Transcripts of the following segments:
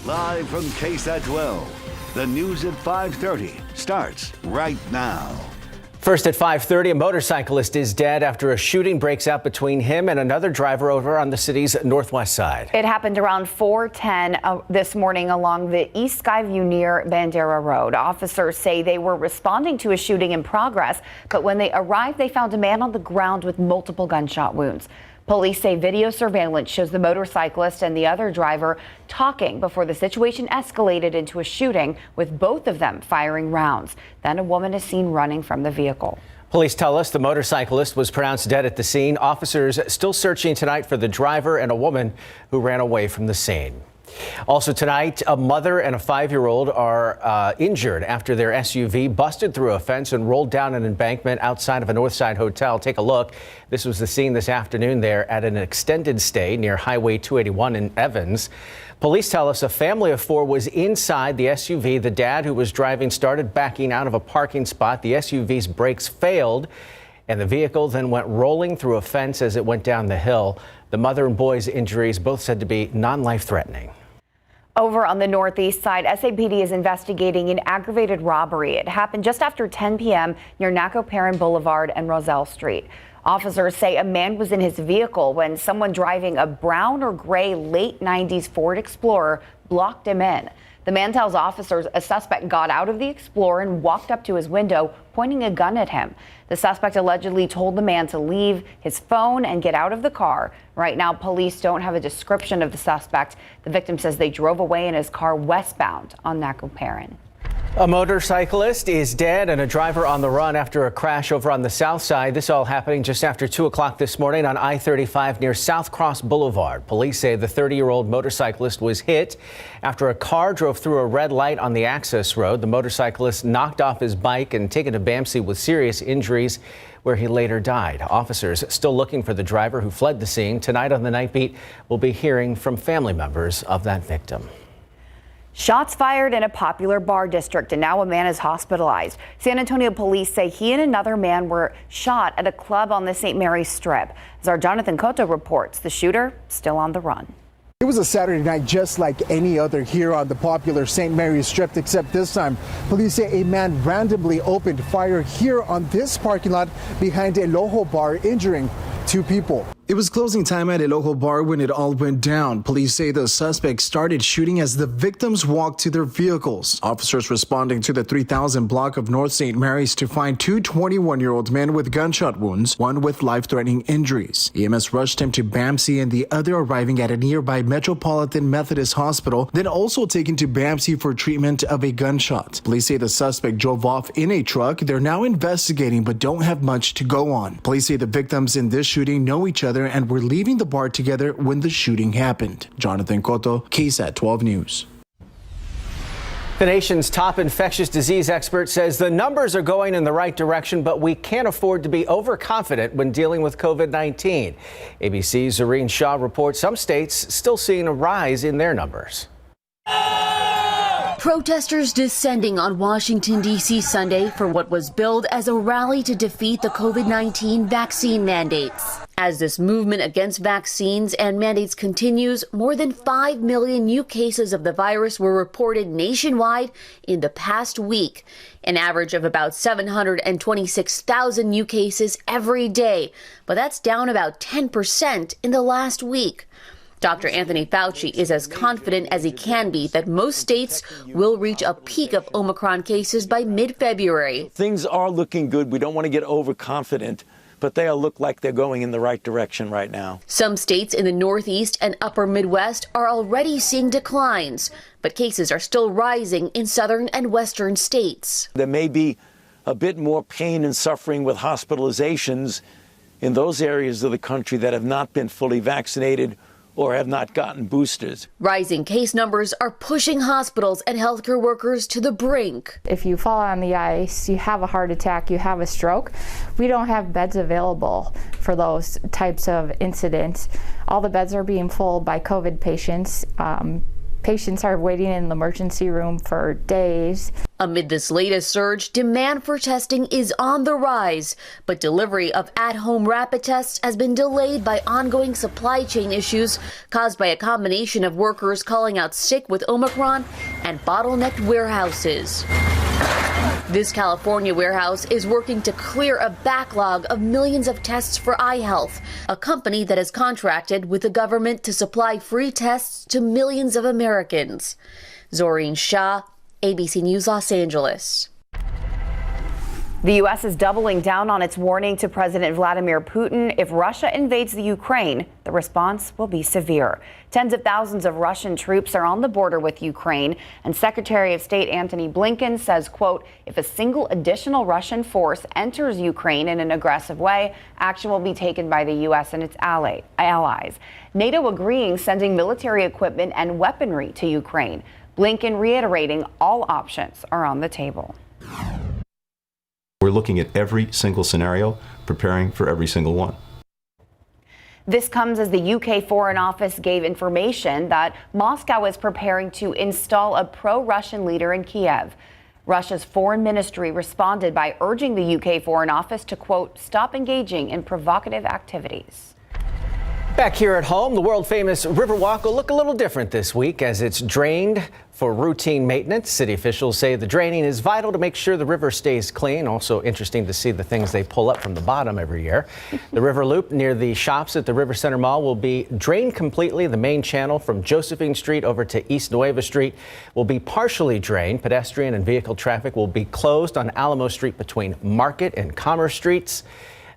Live from KSAT 12, the news at 5:30 starts right now. First at 5:30, a motorcyclist is dead after a shooting breaks out between him and another driver over on the city's northwest side. It happened around 4:10 this morning along the East Skyview near Bandera Road. Officers say they were responding to a shooting in progress, but when they arrived, they found a man on the ground with multiple gunshot wounds. Police say video surveillance shows the motorcyclist and the other driver talking before the situation escalated into a shooting, with both of them firing rounds. Then a woman is seen running from the vehicle. Police tell us the motorcyclist was pronounced dead at the scene. Officers still searching tonight for the driver and a woman who ran away from the scene. Also tonight, a mother and a 5-year-old are injured after their SUV busted through a fence and rolled down an embankment outside of a Northside hotel. Take a look. This was the scene this afternoon there at an extended stay near Highway 281 in Evans. Police tell us a family of 4 was inside the SUV. The dad, who was driving, started backing out of a parking spot. The SUV's brakes failed, and the vehicle then went rolling through a fence as it went down the hill. The mother and boy's injuries both said to be non-life-threatening. Over on the northeast side, SAPD is investigating an aggravated robbery. It happened just after 10 p.m. near Naco Perrin Boulevard and Roselle Street. Officers say a man was in his vehicle when someone driving a brown or gray late 90s Ford Explorer blocked him in. The man tells officers a suspect got out of the Explorer and walked up to his window, pointing a gun at him. The suspect allegedly told the man to leave his phone and get out of the car. Right now, police don't have a description of the suspect. The victim says they drove away in his car westbound on Naco Perrin. A motorcyclist is dead and a driver on the run after a crash over on the south side. This all happening just after 2 o'clock this morning on I-35 near South Cross Boulevard. Police say the 30-year-old motorcyclist was hit after a car drove through a red light on the access road. The motorcyclist knocked off his bike and taken to BAMC with serious injuries, where he later died. Officers still looking for the driver who fled the scene. Tonight on the Night Beat, we'll be hearing from family members of that victim. Shots fired in a popular bar district, and now a man is hospitalized. San Antonio police say he and another man were shot at a club on the St. Mary's Strip. As our Jonathan Cotto reports, the shooter still on the run. It was a Saturday night just like any other here on the popular St. Mary's Strip, except this time police say a man randomly opened fire here on this parking lot behind a Lojo bar, injuring 2 people. It was closing time at a local bar when it all went down. Police say the suspect started shooting as the victims walked to their vehicles. Officers responding to the 3000 block of North St. Mary's to find 2 21-year-old men with gunshot wounds, one with life-threatening injuries. EMS rushed him to BAMC and the other arriving at a nearby Metropolitan Methodist Hospital, then also taken to BAMC for treatment of a gunshot. Police say the suspect drove off in a truck. They're now investigating but don't have much to go on. Police say the victims in this shooting know each other and were leaving the bar together when the shooting happened. Jonathan Cotto, KSAT 12 News. The nation's top infectious disease expert says the numbers are going in the right direction, but we can't afford to be overconfident when dealing with COVID-19. ABC's Zareen Shah reports some states still seeing a rise in their numbers. Protesters descending on Washington, D.C. Sunday for what was billed as a rally to defeat the COVID-19 vaccine mandates. As this movement against vaccines and mandates continues, more than 5 million new cases of the virus were reported nationwide in the past week, an average of about 726,000 new cases every day. But that's down about 10% in the last week. Dr. Anthony Fauci is as confident as he can be that most states will reach a peak of Omicron cases by mid-February. Things are looking good. We don't want to get overconfident, but they look like they're going in the right direction right now. Some states in the Northeast and upper Midwest are already seeing declines, but cases are still rising in southern and western states. There may be a bit more pain and suffering with hospitalizations in those areas of the country that have not been fully vaccinated or have not gotten boosters. Rising case numbers are pushing hospitals and healthcare workers to the brink. If you fall on the ice, you have a heart attack, you have a stroke, we don't have beds available for those types of incidents. All the beds are being filled by COVID patients. Patients are waiting in the emergency room for days. Amid this latest surge, demand for testing is on the rise, but delivery of at-home rapid tests has been delayed by ongoing supply chain issues caused by a combination of workers calling out sick with Omicron and bottlenecked warehouses. This California warehouse is working to clear a backlog of millions of tests for iHealth, a company that has contracted with the government to supply free tests to millions of Americans. Zoreen Shah, ABC News, Los Angeles. The U.S. is doubling down on its warning to President Vladimir Putin. If Russia invades the Ukraine, the response will be severe. Tens of thousands of Russian troops are on the border with Ukraine, and Secretary of State Antony Blinken says, quote, if a single additional Russian force enters Ukraine in an aggressive way, action will be taken by the U.S. and its allies. NATO agreeing sending military equipment and weaponry to Ukraine. Blinken reiterating all options are on the table. We're looking at every single scenario, preparing for every single one. This comes as the UK Foreign Office gave information that Moscow is preparing to install a pro-Russian leader in Kiev. Russia's foreign ministry responded by urging the UK Foreign Office to, quote, stop engaging in provocative activities. Back here at home, the world-famous Riverwalk will look a little different this week as it's drained for routine maintenance. City officials say the draining is vital to make sure the river stays clean. Also interesting to see the things they pull up from the bottom every year. The river loop near the shops at the River Center Mall will be drained completely. The main channel from Josephine Street over to East Nueva Street will be partially drained. Pedestrian and vehicle traffic will be closed on Alamo Street between Market and Commerce Streets.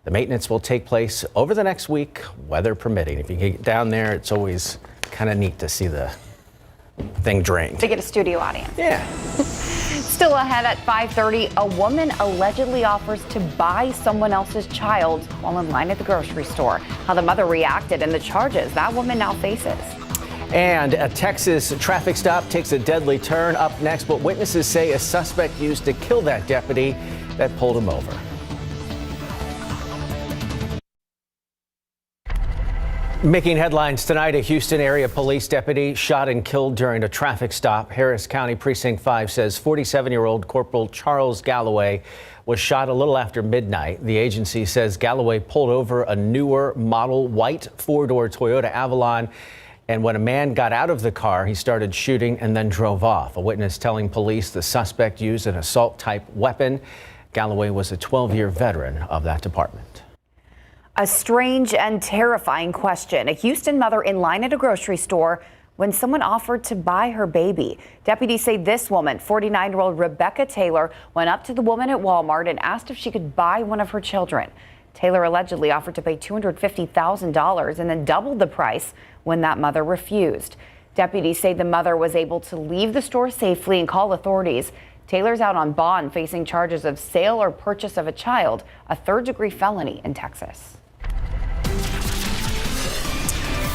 The maintenance will take place over the next week, weather permitting. If you get down there, it's always kind of neat to see the thing drained. To get a studio audience. Yeah. Still ahead at 5:30, a woman allegedly offers to buy someone else's child while in line at the grocery store. How the mother reacted and the charges that woman now faces. And a Texas traffic stop takes a deadly turn. Up next, what witnesses say a suspect used to kill that deputy that pulled him over. Making headlines tonight, a Houston area police deputy shot and killed during a traffic stop. Harris County Precinct 5 says 47-year-old Corporal Charles Galloway was shot a little after midnight. The agency says Galloway pulled over a newer model white four-door Toyota Avalon, and when a man got out of the car, he started shooting and then drove off. A witness telling police the suspect used an assault-type weapon. Galloway was a 12-year veteran of that department. A strange and terrifying question. A Houston mother in line at a grocery store when someone offered to buy her baby. Deputies say this woman, 49-year-old Rebecca Taylor, went up to the woman at Walmart and asked if she could buy one of her children. Taylor allegedly offered to pay $250,000 and then doubled the price when that mother refused. Deputies say the mother was able to leave the store safely and call authorities. Taylor's out on bond facing charges of sale or purchase of a child, a third-degree felony in Texas.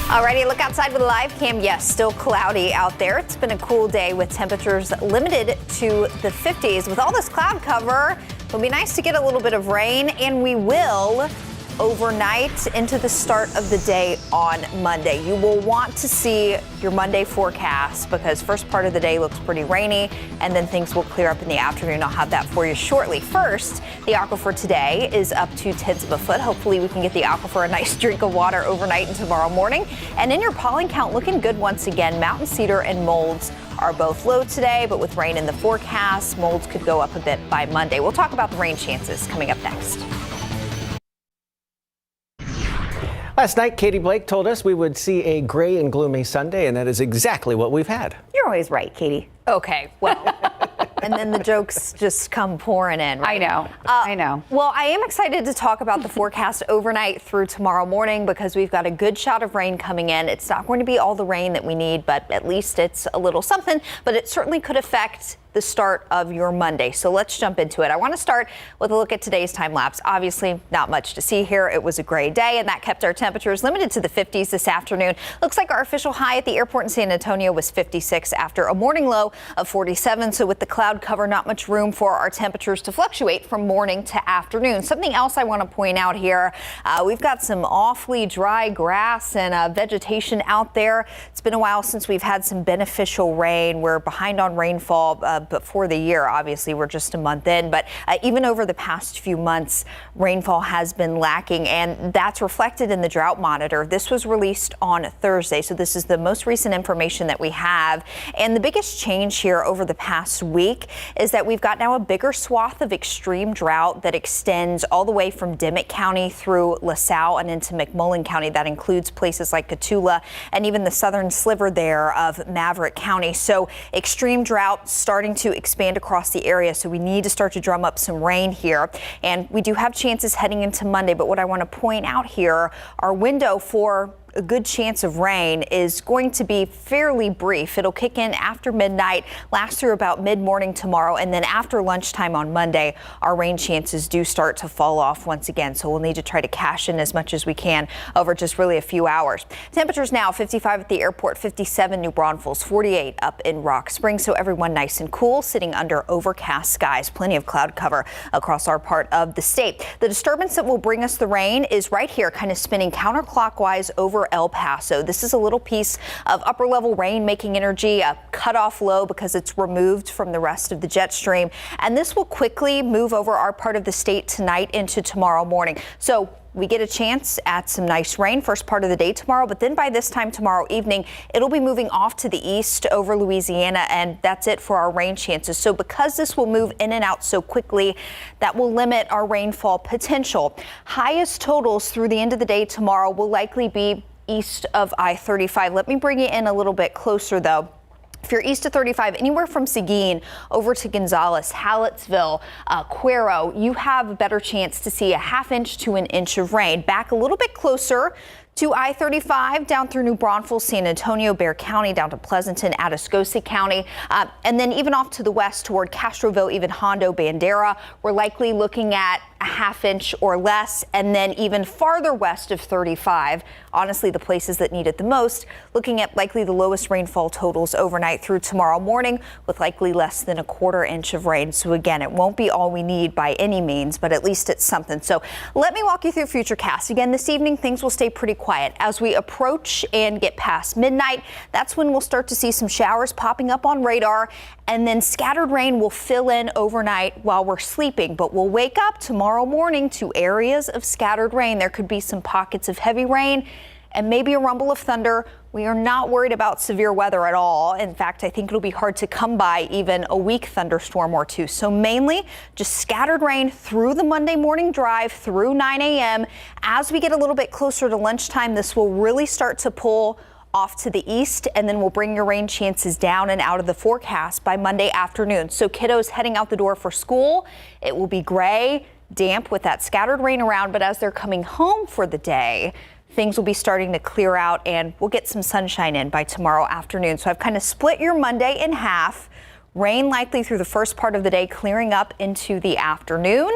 Alrighty, look outside with a live cam. Yes, still cloudy out there. It's been a cool day with temperatures limited to the 50s. With all this cloud cover, it'll be nice to get a little bit of rain, and we will overnight into the start of the day on Monday. You will want to see your Monday forecast because first part of the day looks pretty rainy and then things will clear up in the afternoon. I'll have that for you shortly. First, the aquifer today is up 2/10 of a foot. Hopefully we can get the aquifer a nice drink of water overnight and tomorrow morning. And in your pollen count, looking good once again. Mountain cedar and molds are both low today, but with rain in the forecast, molds could go up a bit by Monday. We'll talk about the rain chances coming up next. Last night, Katie Blake told us we would see a gray and gloomy Sunday, and that is exactly what we've had. You're always right, Katie. Okay, well, and then the jokes just come pouring in, right? I know. Well, I am excited to talk about the forecast overnight through tomorrow morning because we've got a good shot of rain coming in. It's not going to be all the rain that we need, but at least it's a little something. But it certainly could affect the start of your Monday. So let's jump into it. I want to start with a look at today's time lapse. Obviously, not much to see here. It was a gray day, and that kept our temperatures limited to the 50s this afternoon. Looks like our official high at the airport in San Antonio was 56 after a morning low of 47. So with the cloud cover, not much room for our temperatures to fluctuate from morning to afternoon. Something else I want to point out here, we've got some awfully dry grass and vegetation out there. It's been a while since we've had some beneficial rain. We're behind on rainfall, but for the year, obviously, we're just a month in. But even over the past few months, rainfall has been lacking, and that's reflected in the drought monitor. This was released on Thursday, so this is the most recent information that we have. And the biggest change here over the past week is that we've got now a bigger swath of extreme drought that extends all the way from Dimmitt County through LaSalle and into McMullen County. That includes places like Cotulla and even the southern sliver there of Maverick County. So extreme drought starting to expand across the area. So we need to start to drum up some rain here. And we do have chances heading into Monday. But what I want to point out here, our window for a good chance of rain is going to be fairly brief. It'll kick in after midnight, last through about mid-morning tomorrow, and then after lunchtime on Monday, our rain chances do start to fall off once again. So we'll need to try to cash in as much as we can over just really a few hours. Temperatures now 55 at the airport, 57 New Braunfels, 48 up in Rock Springs. So everyone nice and cool, sitting under overcast skies. Plenty of cloud cover across our part of the state. The disturbance that will bring us the rain is right here, kind of spinning counterclockwise over El Paso. This is a little piece of upper level rain making energy, a cutoff low because it's removed from the rest of the jet stream. And this will quickly move over our part of the state tonight into tomorrow morning. So we get a chance at some nice rain first part of the day tomorrow, but then by this time tomorrow evening, it'll be moving off to the east over Louisiana, and that's it for our rain chances. So because this will move in and out so quickly, that will limit our rainfall potential. Highest totals through the end of the day tomorrow will likely be east of I-35. Let me bring you in a little bit closer, though. If you're east of 35, anywhere from Seguin over to Gonzales, Hallettsville, Cuero, you have a better chance to see a half inch to an inch of rain. Back a little bit closer to I-35 down through New Braunfels, San Antonio, Bexar County, down to Pleasanton, Atascosa County, and then even off to the west toward Castroville, even Hondo, Bandera. We're likely looking at a half inch or less, and then even farther west of 35, honestly, the places that need it the most, looking at likely the lowest rainfall totals overnight through tomorrow morning with likely less than a quarter inch of rain. So again, it won't be all we need by any means, but at least it's something. So let me walk you through FutureCast. Again, this evening, things will stay pretty quiet. As we approach and get past midnight, that's when we'll start to see some showers popping up on radar, and then scattered rain will fill in overnight while we're sleeping. But we'll wake up tomorrow morning to areas of scattered rain. There could be some pockets of heavy rain and maybe a rumble of thunder. We are not worried about severe weather at all. In fact, I think it'll be hard to come by even a weak thunderstorm or two. So mainly just scattered rain through the Monday morning drive through 9 a.m. As we get a little bit closer to lunchtime, this will really start to pull off to the east, and then we'll bring your rain chances down and out of the forecast by Monday afternoon. So kiddos heading out the door for school, it will be gray, damp with that scattered rain around, but as they're coming home for the day, things will be starting to clear out and we'll get some sunshine in by tomorrow afternoon. So I've kind of split your Monday in half. Rain likely through the first part of the day, clearing up into the afternoon.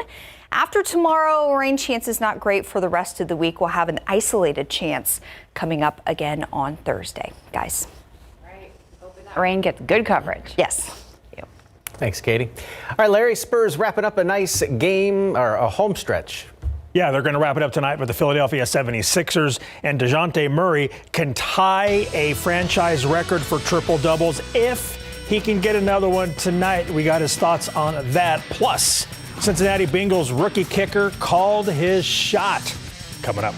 After tomorrow, rain chances not great for the rest of the week. We'll have an isolated chance coming up again on Thursday. Guys. Right. Hoping that rain gets good coverage. Yes. Thanks, Katie. All right, Larry, Spurs wrapping up a nice game or a home stretch. Yeah, they're going to wrap it up tonight with the Philadelphia 76ers, and DeJounte Murray can tie a franchise record for triple doubles if he can get another one tonight. We got his thoughts on that. Plus, Cincinnati Bengals rookie kicker called his shot. Coming up.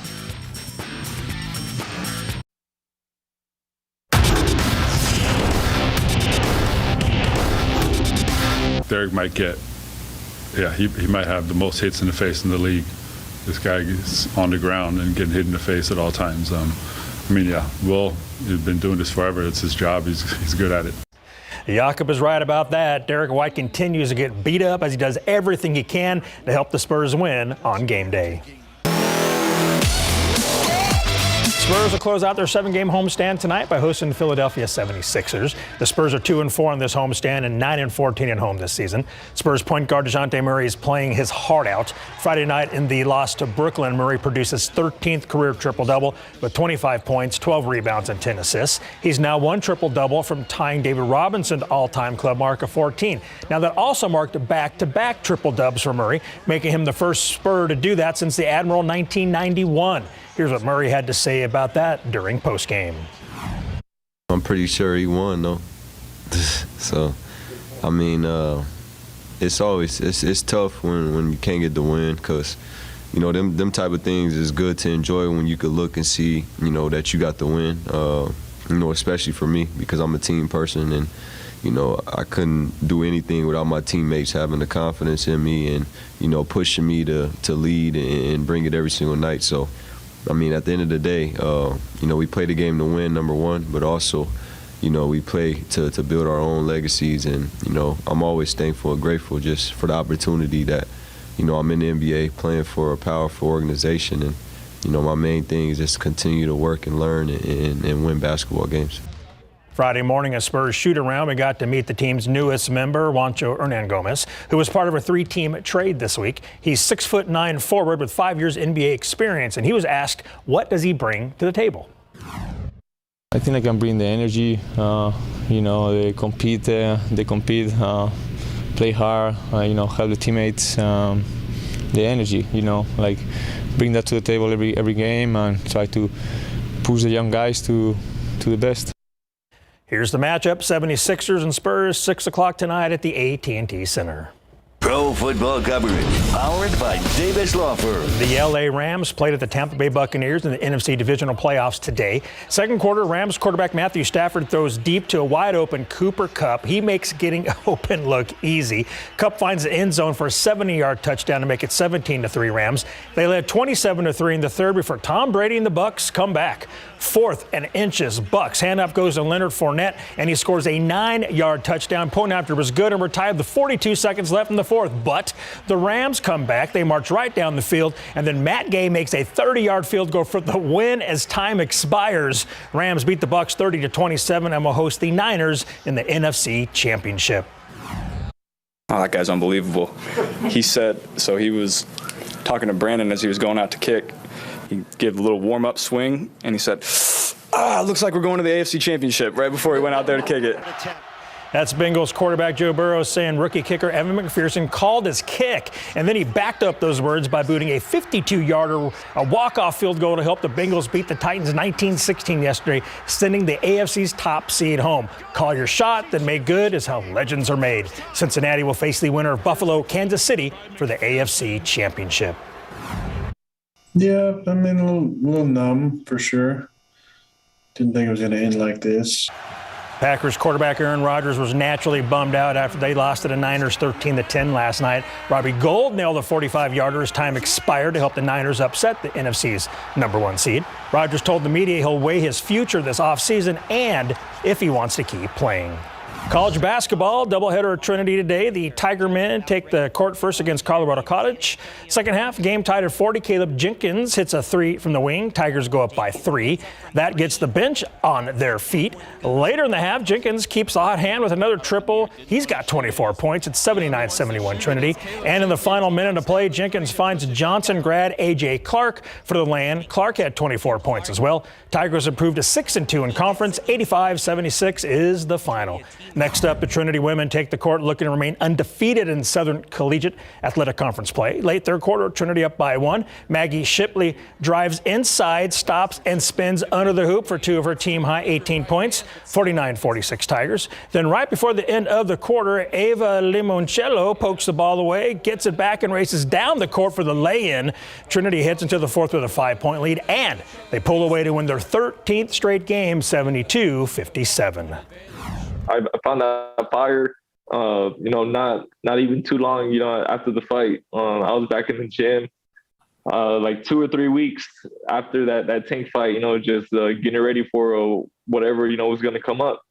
Derek might get, he might have the most hits in the face in the league. This guy is on the ground and getting hit in the face at all times. Will, he's been doing this forever. It's his job. He's good at it. Jakob is right about that. Derek White continues to get beat up as he does everything he can to help the Spurs win on game day. Spurs will close out their 7-game homestand tonight by hosting the Philadelphia 76ers. The Spurs are 2-4 on this homestand and 9-14 at home this season. Spurs point guard DeJounte Murray is playing his heart out. Friday night in the loss to Brooklyn, Murray produced his 13th career triple-double with 25 points, 12 rebounds, and 10 assists. He's now one triple-double from tying David Robinson's all-time club mark of 14. Now, that also marked back-to-back triple-dubs for Murray, making him the first Spur to do that since the Admiral 1991. Here's what Murray had to say about that during postgame. I'm pretty sure he won, though. So, I mean, it's always it's tough when you can't get the win, because, you know, them type of things is good to enjoy when you could look and see, you know, that you got the win. You know, especially for me, because I'm a team person, and, you know, I couldn't do anything without my teammates having the confidence in me and, you know, pushing me to lead and bring it every single night. So, I mean, at the end of the day, you know, we play the game to win, number one, but also, you know, we play to build our own legacies. And, you know, I'm always thankful and grateful just for the opportunity that, you know, I'm in the NBA playing for a powerful organization. And, you know, my main thing is just continue to work and learn and win basketball games. Friday morning, a Spurs shoot-around, we got to meet the team's newest member, Juancho Hernangomez, who was part of a 3-team trade this week. He's 6'9" forward with 5 years NBA experience, and he was asked, what does he bring to the table? I think I can bring the energy. You know, they compete, play hard. You know, help the teammates. The energy. You know, like bring that to the table every game and try to push the young guys to the best. Here's the matchup, 76ers and Spurs, 6 o'clock tonight at the AT&T Center. Pro football coverage powered by Davis Law Firm. The LA Rams played at the Tampa Bay Buccaneers in the NFC Divisional Playoffs today. Second quarter, Rams quarterback Matthew Stafford throws deep to a wide-open Cooper Kupp. He makes getting open look easy. Kupp finds the end zone for a 70-yard touchdown to make it 17-3 Rams. They led 27-3 in the third before Tom Brady and the Bucs come back. Fourth and inches, Bucs. Handoff goes to Leonard Fournette, and he scores a 9-yard touchdown. Point after was good, and we're tied with 42 seconds left in the fourth. But the Rams come back. They march right down the field, and then Matt Gay makes a 30-yard field goal for the win as time expires. Rams beat the Bucs 30-27 and will host the Niners in the NFC Championship. Oh, that guy's unbelievable. He said, so he was talking to Brandon as he was going out to kick. He gave a little warm-up swing, and he said, looks like we're going to the AFC Championship, right before he went out there to kick it. That's Bengals quarterback Joe Burrow saying rookie kicker Evan McPherson called his kick, and then he backed up those words by booting a 52-yarder, a walk-off field goal to help the Bengals beat the Titans 19-16 yesterday, sending the AFC's top seed home. Call your shot, then make good is how legends are made. Cincinnati will face the winner of Buffalo, Kansas City for the AFC Championship. Yeah, I mean, a little numb for sure. Didn't think it was going to end like this. Packers quarterback Aaron Rodgers was naturally bummed out after they lost to the Niners 13-10 last night. Robbie Gould nailed a 45-yarder as time expired to help the Niners upset the NFC's #1 seed. Rodgers told the media he'll weigh his future this offseason and if he wants to keep playing. College basketball, doubleheader at Trinity today. The Tiger men take the court first against Colorado College. Second half, game tied at 40. Caleb Jenkins hits a 3 from the wing. Tigers go up by 3. That gets the bench on their feet. Later in the half, Jenkins keeps the hot hand with another triple. He's got 24 points. It's 79-71 Trinity. And in the final minute of play, Jenkins finds Johnson grad A.J. Clark for the land. Clark had 24 points as well. Tigers improved to 6-2 in conference. 85-76 is the final. Next up, the Trinity women take the court looking to remain undefeated in Southern Collegiate Athletic Conference play. Late third quarter, Trinity up by 1. Maggie Shipley drives inside, stops, and spins under the hoop for 2 of her team-high 18 points, 49-46 Tigers. Then right before the end of the quarter, Ava Limoncello pokes the ball away, gets it back, and races down the court for the lay-in. Trinity heads into the fourth with a 5-point lead, and they pull away to win their 13th straight game, 72-57. I found that fire, not even too long, after the fight. I was back in the gym, like 2 or 3 weeks after that Tank fight, just getting ready for whatever, was going to come up.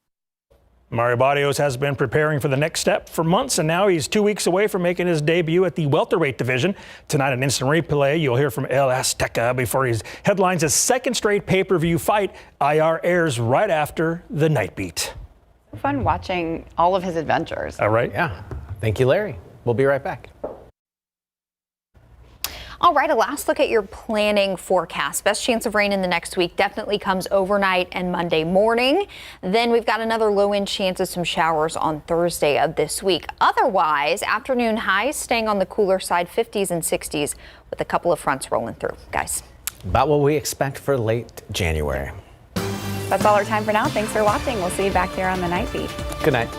Mario Barrios has been preparing for the next step for months, and now he's 2 weeks away from making his debut at the welterweight division. Tonight, an instant replay. You'll hear from El Azteca before he headlines his second straight pay-per-view fight. IR airs right after the Night Beat. Fun watching all of his adventures. All right. Yeah. Thank you, Larry. We'll be right back. All right, a last look at your planning forecast. Best chance of rain in the next week definitely comes overnight and Monday morning. Then we've got another low end chance of some showers on Thursday of this week. Otherwise, afternoon highs staying on the cooler side, 50s and 60s with a couple of fronts rolling through. Guys. About what we expect for late January. That's all our time for now. Thanks for watching. We'll see you back here on the Night Beat. Good night.